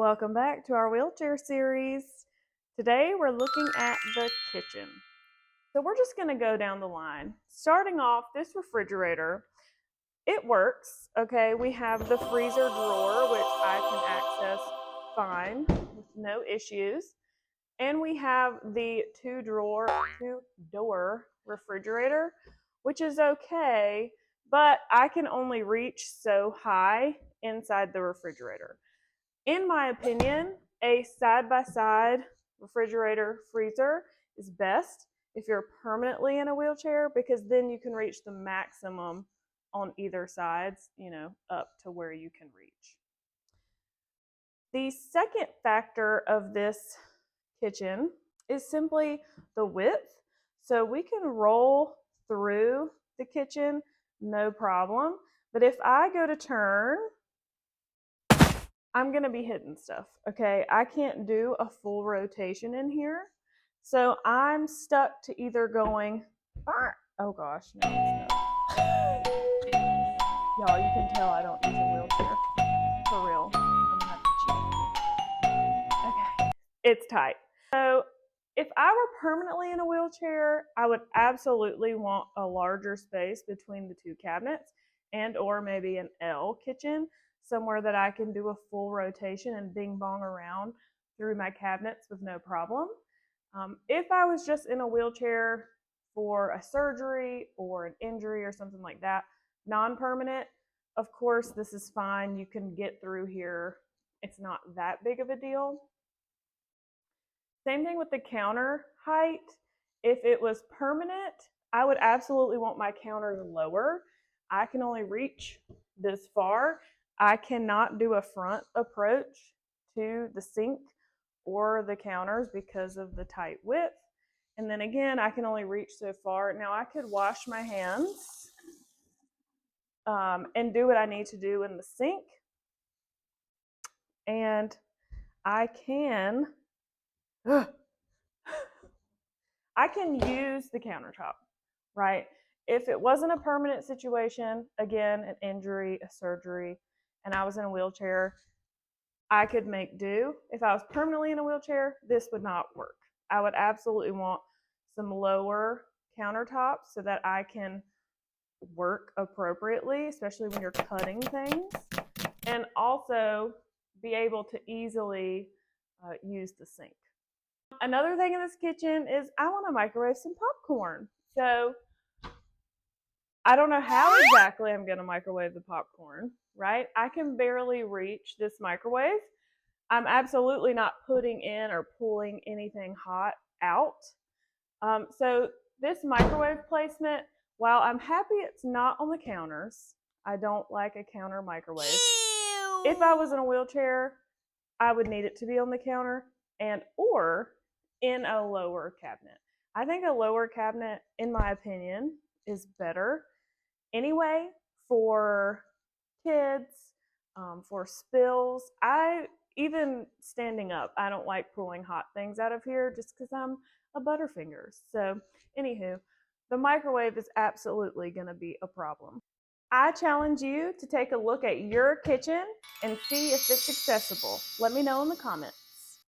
Welcome back to our wheelchair series. Today we're looking at the kitchen. So we're just going to go down the line. Starting off, this refrigerator, it works. Okay, we have the freezer drawer, which I can access fine with no issues. And we have the two-door refrigerator, which is okay, but I can only reach so high inside the refrigerator. In my opinion, a side-by-side refrigerator freezer is best if you're permanently in a wheelchair, because then you can reach the maximum on either sides, up to where you can reach. The second factor of this kitchen is simply the width. So we can roll through the kitchen, no problem. But if I go to turn, I'm going to be hitting stuff, okay? I can't do a full rotation in here. So I'm stuck to either going, oh gosh, no, it's not. Y'all, you can tell I don't use a wheelchair. For real. I'm going to have to cheat. Okay, it's tight. So if I were permanently in a wheelchair, I would absolutely want a larger space between the two cabinets and or maybe an L kitchen, somewhere that I can do a full rotation and bing bong around through my cabinets with no problem. If I was just in a wheelchair for a surgery or an injury or something like that, non-permanent, of course this is fine. You can get through here. It's not that big of a deal. Same thing with the counter height. If it was permanent, I would absolutely want my counters lower. I can only reach this far. I cannot do a front approach to the sink or the counters because of the tight width. And then again, I can only reach so far. Now I could wash my hands and do what I need to do in the sink. And I can use the countertop, right? If it wasn't a permanent situation, again, an injury, a surgery, and I was in a wheelchair, I could make do. If I was permanently in a wheelchair, this would not work. I would absolutely want some lower countertops so that I can work appropriately, especially when you're cutting things, and also be able to easily use the sink. Another thing in this kitchen is I want to microwave some popcorn. So I don't know how exactly I'm going to microwave the popcorn, right? I can barely reach this microwave. I'm absolutely not putting in or pulling anything hot out. So this microwave placement, while I'm happy it's not on the counters, I don't like a counter microwave. Ew. If I was in a wheelchair, I would need it to be on the counter and or in a lower cabinet. I think a lower cabinet, in my opinion, is better anyway for kids, for spills. Even standing up, I don't like pulling hot things out of here just because I'm a butterfinger. So anywho, the microwave is absolutely going to be a problem. I challenge you to take a look at your kitchen and see if it's accessible. Let me know in the comments.